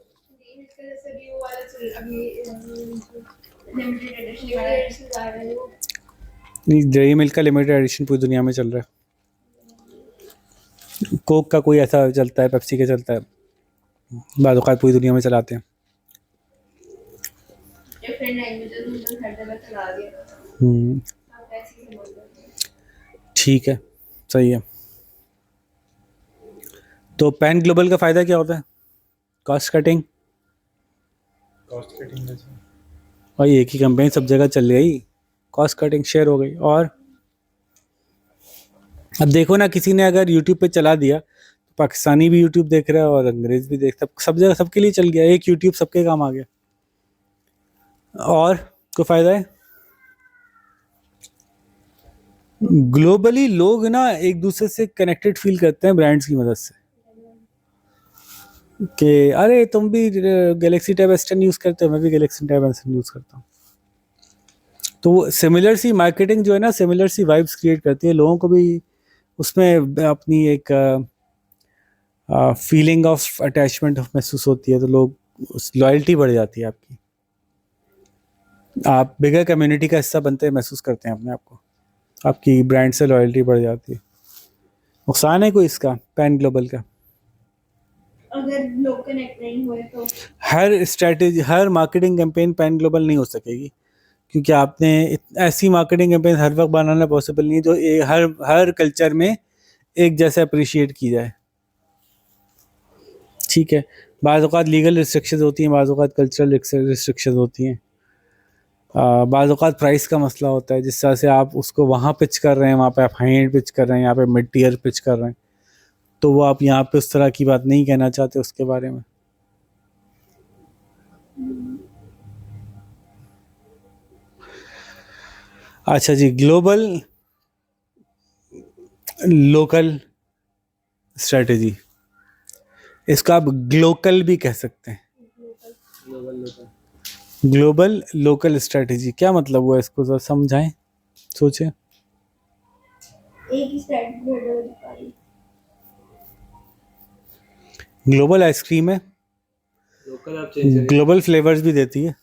डेयरी मिल्क का लिमिटेड एडिशन पूरी दुनिया में चल रहा है। कोक का कोई ऐसा चलता है, पेप्सी का चलता है, बाद औक़ात पूरी दुनिया में चलाते हैं। ठीक है, सही है। तो पैन ग्लोबल का फ़ायदा क्या होता है? Cost cutting. और एक ही कंपनी सब जगह चल गई, कॉस्ट कटिंग, शेयर हो गई। और अब देखो ना, किसी ने अगर यूट्यूब पे चला दिया तो पाकिस्तानी भी यूट्यूब देख रहा है और अंग्रेज भी देख, सब जगह सबके लिए चल गया, एक यूट्यूब सबके काम आ गया। और को फायदा है, ग्लोबली लोग ना एक दूसरे से कनेक्टेड फील करते हैं ब्रांड्स की मदद से, कि अरे तुम भी गैलेक्सी टैब S10 यूज़ करते हो, मैं भी गैलेक्सी टैब S10 यूज़ करता हूँ। तो वो सिमिलर सी मार्केटिंग जो है ना, सिमिलर सी वाइब्स क्रिएट करती है, लोगों को भी उसमें अपनी एक फीलिंग ऑफ अटैचमेंट महसूस होती है, तो लोग उस लॉयल्टी बढ़ जाती है आपकी, आप बिगर कम्युनिटी का हिस्सा बनते हैं, महसूस करते हैं अपने आप को, आपकी ब्रांड से लॉयल्टी बढ़ जाती है। नुकसान है कोई इसका पैन ग्लोबल का? अगर लोग कनेक्ट नहीं हुए तो हर स्ट्रेटेजी, हर मार्केटिंग कैंपेन पैन ग्लोबल नहीं हो सकेगी, क्योंकि आपने ऐसी मार्केटिंग कैंपेन हर वक्त बनाना पॉसिबल नहीं है जो हर कल्चर में एक जैसे अप्रिशिएट की जाए। ठीक है, बाज़ औक़ात लीगल रिस्ट्रिक्शंस होती हैं, बाज़ औक़ात कल्चरल रिस्ट्रिक्शंस होती हैं, बाज़ औक़ात प्राइस का मसला होता है, जिस तरह से आप उसको वहाँ पिच कर रहे हैं, वहाँ पे आप हाई एंड पिच कर रहे हैं, यहाँ पे मिड टियर पिच कर रहे हैं, तो वो आप यहाँ पे उस तरह की बात नहीं कहना चाहते उसके बारे में। अच्छा जी, ग्लोबल लोकल स्ट्रेटेजी, इसको आप ग्लोकल भी कह सकते हैं। ग्लोबल लोकल स्ट्रेटेजी क्या मतलब हुआ, इसको जरा समझाएं, सोचें। एक ही स्ट्रेटजी ग्लोबल आइसक्रीम है, लोकल आप चेंज ग्लोबल फ्लेवर्स भी देती है,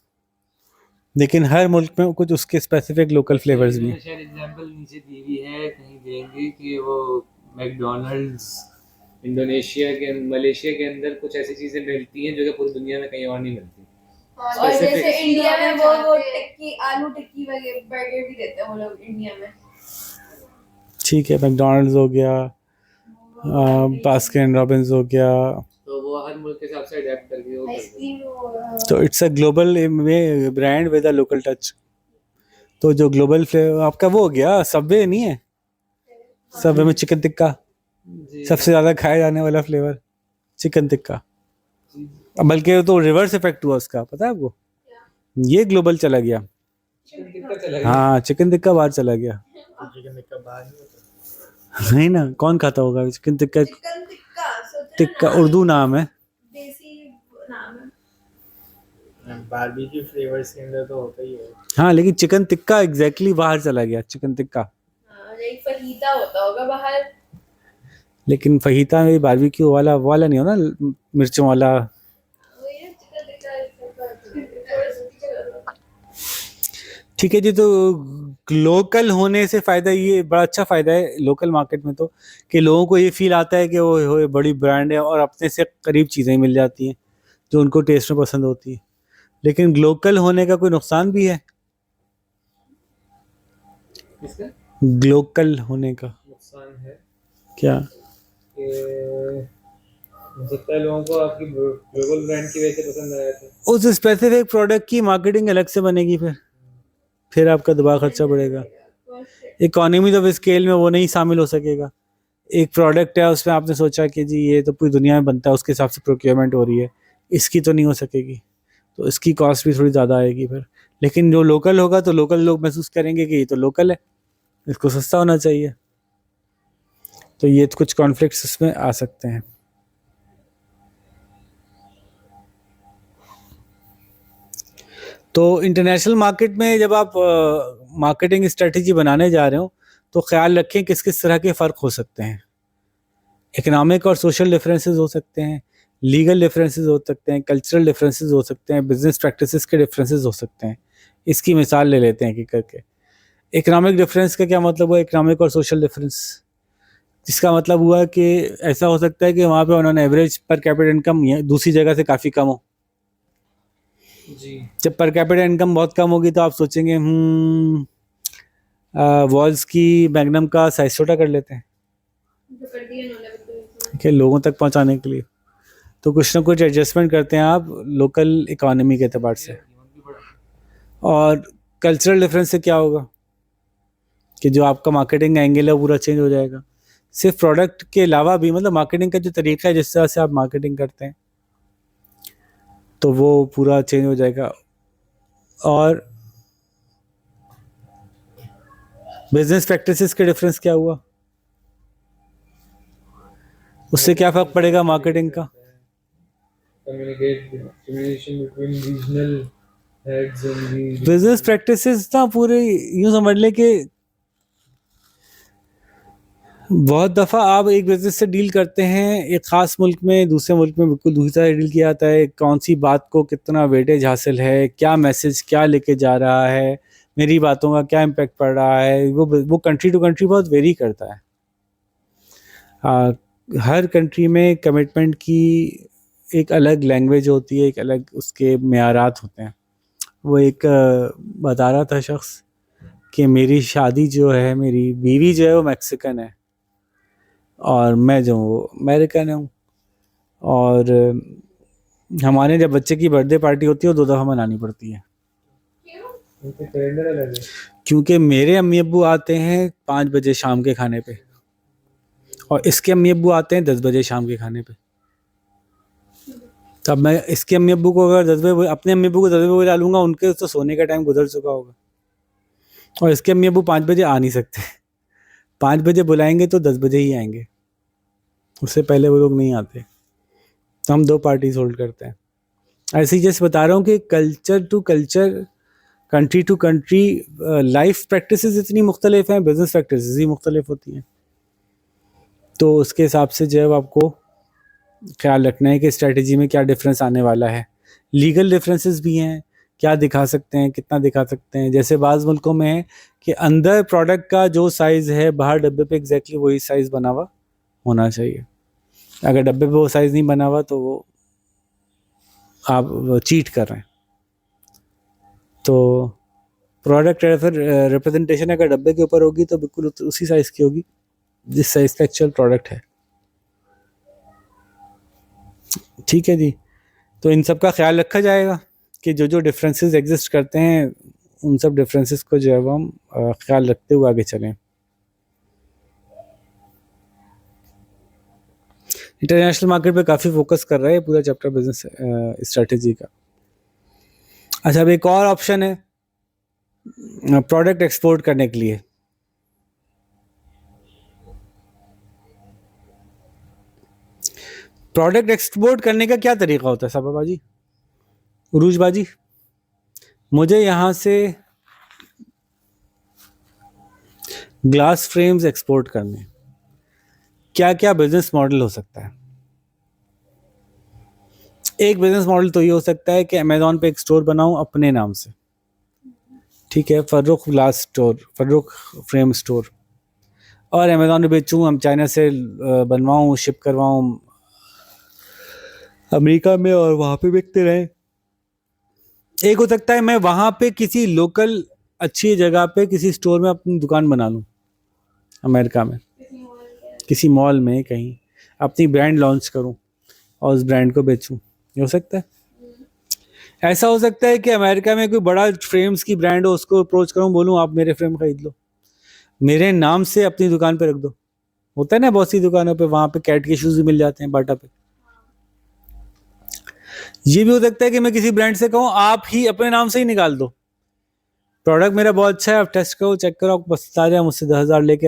लेकिन हर मुल्क में कुछ उसके स्पेसिफिक लोकल फ्लेवर्स भी हैं। शायद एग्जांपल नीचे दी हुई है, कहीं देंगे कि वो मैकडॉनल्ड्स इंडोनेशिया के मलेशिया के अंदर कुछ ऐसी चीजें मिलती हैं जो कि पूरी दुनिया में कहीं और नहीं मिलती। और Specific. जैसे इंडिया में वो वो टिक्की आलू टिक्की वगैरह बर्गर भी देते हैं वो लोग इंडिया में। ठीक है, मैकडोनल्ड्स हो गया, बास्किन रॉबिन्स हो गया, तो वो हर मुल्क के हिसाब से अडेप्ट करके वो करते हैं। आइसक्रीम तो it's a global brand with a local touch. तो जो ग्लोबल फ्लेवर आपका वो हो गया, सबवे नहीं है? सबवे में चिकन टिक्का जी। सबसे ज्यादा खाया जाने वाला फ्लेवर, चिकन टिक्का। बल्कि तो रिवर्स इफेक्ट हुआ उसका, पता है आपको? ये ग्लोबल चला गया। चिकन टिक्का चला गया। हाँ, चिकन टिक्का बाहर चला गया। चिकन टिक्का बाहर नहीं होता। नहीं ना, कौन खाता होगा चिकन टिक्का? चिकन टिक्का सोचो ना, टिक्का उर्दू नाम है। देसी नाम है। बारबेक्यू फ्लेवर्स के अंदर तो होता ही है। हाँ, लेकिन चिकन टिक्का एग्जैक्टली बाहर चला गया, चिकन टिक्का। हाँ, एक फहीता होता होगा बाहर। लेकिन फहीता में बारबेक्यू वाला नहीं हो ना, मिर्चों वाला। वही ना चिकन टिक्का। ठीक है जी, तो लोकल होने से फ़ायदा, ये बड़ा अच्छा फ़ायदा है लोकल मार्केट में तो, कि लोगों को ये फील आता है कि वो बड़ी ब्रांड है और अपने से करीब चीज़ें मिल जाती हैं जो उनको टेस्ट में पसंद होती है। लेकिन लोकल होने का कोई नुकसान भी है? इसका लोकल होने का नुकसान है क्या? कि हो सकता है लोगों को आपकी ग्लोबल ब्रांड की वजह से पसंद आया था। उस स्पेसिफिक प्रोडक्ट की मार्केटिंग अलग से बनेगी, फिर आपका दबा खर्चा बढ़ेगा। इकोनॉमी ऑफ स्केल में वो नहीं शामिल हो सकेगा। एक प्रोडक्ट है, उसमें आपने सोचा कि जी ये तो पूरी दुनिया में बनता है, उसके हिसाब से प्रोक्योरमेंट हो रही है, इसकी तो नहीं हो सकेगी, तो इसकी कॉस्ट भी थोड़ी ज़्यादा आएगी फिर। लेकिन जो लोकल होगा तो लोकल लोग महसूस करेंगे कि ये तो लोकल है, इसको सस्ता होना चाहिए। तो ये कुछ कॉन्फ्लिक्ट्स इसमें आ सकते हैं। तो इंटरनेशनल मार्केट में जब आप मार्केटिंग स्ट्रेटजी बनाने जा रहे हो तो ख्याल रखें किस किस तरह के फ़र्क हो सकते हैं। इकोनॉमिक और सोशल डिफरेंसेस हो सकते हैं, लीगल डिफरेंसेस हो सकते हैं, कल्चरल डिफरेंसेस हो सकते हैं, बिजनेस प्रैक्टिसेस के डिफरेंसेस हो सकते हैं। इसकी मिसाल ले लेते हैं कि करके। इकोनॉमिक डिफरेंस का क्या मतलब हुआ? इकोनॉमिक और सोशल डिफरेंस, जिसका मतलब हुआ कि ऐसा हो सकता है कि वहाँ पे उन्होंने एवरेज पर कैपिटा इनकम दूसरी जगह से काफ़ी कम हो। जी। जब पर कैपिटा इनकम बहुत कम होगी तो आप सोचेंगे वॉल्स की मैग्नम का साइज छोटा कर लेते हैं, जो कर दिया उन्होंने बिल्कुल। ठीक है, लोगों तक पहुंचाने के लिए। तो कुछ ना कुछ एडजस्टमेंट करते हैं आप लोकल इकोनॉमी के एतबार से। और कल्चरल डिफरेंस से क्या होगा कि जो आपका मार्केटिंग एंगल है वो पूरा चेंज हो जाएगा। सिर्फ प्रोडक्ट के अलावा भी, मतलब मार्केटिंग का जो तरीका है, जिस तरह से आप मार्केटिंग करते हैं, तो वो पूरा चेंज हो जाएगा। और बिजनेस प्रैक्टिसेस के डिफरेंस क्या हुआ, उससे क्या फ़र्क पड़ेगा मार्केटिंग का? Communication between regional heads and the business practices ना पूरे यूँ समझ ले कि बहुत दफ़ा आप एक बिजनेस से डील करते हैं एक ख़ास मुल्क में, दूसरे मुल्क में बिल्कुल दूसरी तरह डील किया जाता है। कौन सी बात को कितना वेटेज हासिल है, क्या मैसेज क्या लेके जा रहा है, मेरी बातों का क्या इम्पेक्ट पड़ रहा है, वो कंट्री टू कंट्री बहुत वेरी करता है। हर कंट्री में कमिटमेंट की एक अलग लैंग्वेज होती है, एक अलग उसके मेयारात होते हैं। वो एक बता रहा था शख्स कि मेरी शादी जो है, मेरी बीवी जो है वो मैक्सिकन है और मैं जो हूँ अमेरिकन हूँ, और हमारे जब बच्चे की बर्थडे पार्टी होती है वो 2 दफ़ा मनानी पड़ती है। उनके कैलेंडर अलग है। क्योंकि मेरे अम्मी अब्बू आते हैं 5 बजे शाम के खाने पे और इसके अम्मी अब्बू आते हैं 10 बजे शाम के खाने पे। तब मैं इसके अम्मी अब्बू को अगर 10 बजे, अपने अम्मी अब्बू को 10 बजे डालूंगा, उनके तो सोने का टाइम गुजर चुका होगा। और इसके अम्मी अब्बू 5 बजे आ नहीं सकते, 5 बजे बुलाएंगे तो 10 बजे ही आएंगे, उससे पहले वो लोग नहीं आते। तो हम 2 पार्टीज होल्ड करते हैं। ऐसे ही जैसे बता रहा हूँ कि culture to culture, country to country life practices इतनी मुख्तलिफ हैं, बिजनेस प्रैक्टिसेस ही मुख्तलिफ होती हैं। तो उसके हिसाब से जो है आपको ख्याल रखना है कि स्ट्रेटजी में क्या डिफरेंस आने वाला है। लीगल डिफरेंसेस भी हैं, क्या दिखा सकते हैं, कितना दिखा सकते हैं। जैसे बाज़ मुल्कों में है कि अंदर प्रोडक्ट का जो साइज़ है बाहर डब्बे पे एग्जैक्टली वही साइज़ बना हुआ होना चाहिए। अगर डब्बे पे वो साइज़ नहीं बना हुआ तो वो आप चीट कर रहे हैं। तो प्रोडक्ट रिप्रेजेंटेशन अगर डब्बे के ऊपर होगी तो बिल्कुल उसी साइज़ की होगी जिस साइज़ का एक्चुअल प्रोडक्ट है। ठीक है जी। तो इन सब का ख्याल रखा जाएगा कि जो जो डिफरेंसेस एग्जिस्ट करते हैं उन सब डिफरेंसेस को जो है वो हम ख्याल रखते हुए आगे चलें। इंटरनेशनल मार्केट पे काफ़ी फोकस कर रहा है पूरा चैप्टर बिजनेस स्ट्रेटेजी का। अच्छा, अब एक और ऑप्शन है प्रोडक्ट एक्सपोर्ट करने के लिए। प्रोडक्ट एक्सपोर्ट करने का क्या तरीका होता है साबाबाजी, उरूजबाजी? मुझे यहाँ से ग्लास फ्रेम्स एक्सपोर्ट करने, क्या क्या बिजनेस मॉडल हो सकता है? एक बिजनेस मॉडल तो ये हो सकता है कि अमेज़ॉन पे एक स्टोर बनाऊं अपने नाम से, ठीक है, Farrukh glass store, Farrukh frame store, और अमेज़ॉन पे बेचूं, हम चाइना से बनवाऊं, शिप करवाऊं अमेरिका में और वहाँ पे बिकते रहें। एक हो सकता है मैं वहाँ पे किसी लोकल अच्छी जगह पे किसी स्टोर में अपनी दुकान बना लूँ, अमेरिका में किसी मॉल में कहीं अपनी ब्रांड लॉन्च करूँ और उस ब्रांड को बेचूँ। ये हो सकता है। ऐसा हो सकता है कि अमेरिका में कोई बड़ा फ्रेम्स की ब्रांड हो, उसको अप्रोच करूँ, बोलूँ आप मेरे फ्रेम खरीद लो, मेरे नाम से अपनी दुकान पे रख दो। होता है ना बहुत सी दुकानों पे, वहाँ पे कैट के शूज़ भी मिल जाते हैं बाटा पे। ये भी हो सकता है कि मैं किसी ब्रांड से कहूँ आप ही अपने नाम से ही निकाल दो, प्रोडक्ट मेरा बहुत अच्छा है, आप टेस्ट करो, चेक करो, आपको पसंद आ जाए, मुझसे 10,000 लेके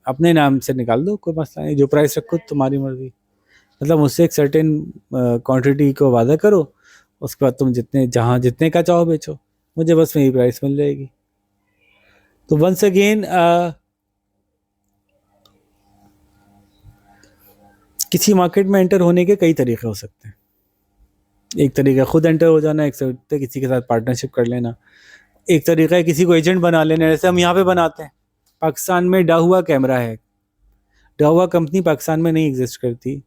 अपने नाम से निकाल दो, कोई मसला नहीं, जो प्राइस रखो तुम्हारी मर्जी। मतलब मुझसे एक सर्टेन क्वांटिटी को वादा करो, उसके बाद तुम जितने का चाहो बेचो, मुझे बस मेरी प्राइस मिल जाएगी। तो वंस अगेन किसी मार्केट में एंटर होने के कई तरीके हो सकते हैं। एक तरीका खुद एंटर हो जाना, एक तरीका किसी के साथ पार्टनरशिप कर लेना, एक तरीका है किसी को एजेंट बना लेना, जैसे हम यहाँ पे बनाते हैं। पाकिस्तान में डाहुआ कैमरा है, डाहुआ कंपनी पाकिस्तान में नहीं एग्जिस्ट करती,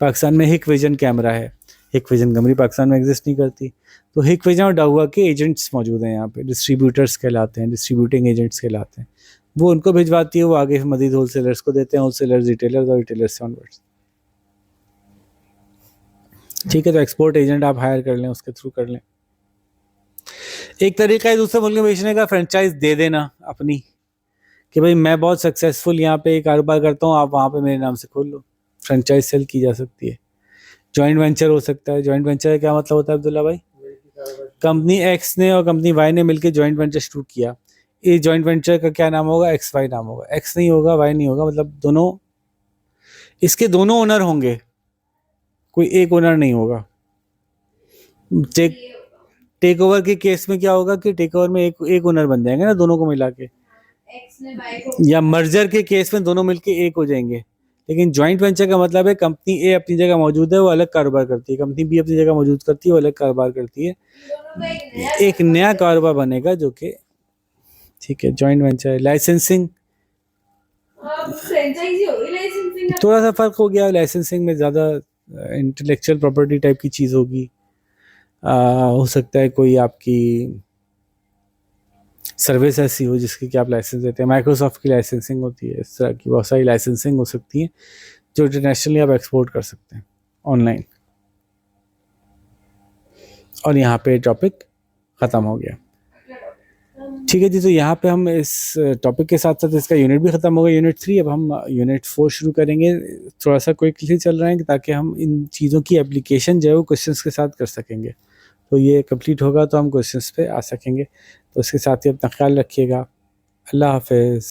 पाकिस्तान में हिक विजन कैमरा है, हिक विजन कंपनी पाकिस्तान में एग्जिस्ट नहीं करती। तो हिक विजन और डाहुआ के एजेंट्स मौजूद हैं यहाँ पे, डिस्ट्रीब्यूटर्स कहलाते हैं, डिस्ट्रीब्यूटिंग एजेंट्स कहलाते हैं। वो उनको भिजवाती है, वो आगे मजीद होलसेलर्स को देते हैं, होलसेलर्स रिटेलर्स और रिटेलर्स ऑनवर्ड्स। ठीक है, तो एक्सपोर्ट एजेंट आप हायर कर लें, उसके थ्रू कर लें। एक तरीका है दूसरे मुल्क में बेचने का, फ्रेंचाइज दे देना अपनी, कि भाई मैं बहुत सक्सेसफुल यहाँ पे कारोबार करता हूँ, आप वहाँ पे मेरे नाम से खोल लो। फ्रेंचाइज सेल की जा सकती है। जॉइंट वेंचर हो सकता है। जॉइंट वेंचर का क्या मतलब होता है अब्दुल्ला भाई? कंपनी एक्स ने और कंपनी वाई ने मिलकर जॉइंट वेंचर शुरू किया। ये जॉइंट वेंचर का क्या नाम होगा? एक्स वाई नाम होगा। एक्स नहीं होगा, वाई नहीं होगा, मतलब दोनों, इसके दोनों ओनर होंगे, कोई एक ओनर नहीं होगा। टेक ओवर के केस में क्या होगा कि टेक ओवर में एक ओनर बन जाएंगे ना, दोनों को मिला के, या मर्जर के केस में दोनों मिलके एक हो जाएंगे। लेकिन जॉइंट वेंचर का मतलब है कंपनी ए अपनी जगह मौजूद है, वो अलग कारोबार करती है, कंपनी बी अपनी जगह मौजूद करती है, वो अलग कारोबार करती है, एक नया कारोबार बनेगा जो कि, ठीक है, जॉइंट वेंचर। लाइसेंसिंग थोड़ा सा फर्क हो गया, लाइसेंसिंग में ज़्यादा इंटेलेक्चुअल प्रॉपर्टी टाइप की चीज़ होगी। हो सकता है कोई आपकी सर्विस ऐसी हो जिसकी कि आप लाइसेंस देते हैं। माइक्रोसॉफ्ट की लाइसेंसिंग होती है, इस तरह की बहुत सारी लाइसेंसिंग हो सकती है जो इंटरनेशनली आप एक्सपोर्ट कर सकते हैं ऑनलाइन। और यहाँ पे टॉपिक ख़त्म हो गया। ठीक है जी, तो यहाँ पे हम इस टॉपिक के साथ साथ इसका यूनिट भी ख़त्म हो गया, यूनिट 3। अब हम यूनिट 4 शुरू करेंगे। थोड़ा सा क्विकली चल रहे हैं ताकि हम इन चीज़ों की एप्लीकेशन जो है वो क्वेश्चंस के साथ कर सकेंगे। तो ये कंप्लीट होगा तो हम क्वेश्चंस पे आ सकेंगे। तो इसके साथ ही अपना ख्याल रखिएगा। अल्लाह हाफ़िज़।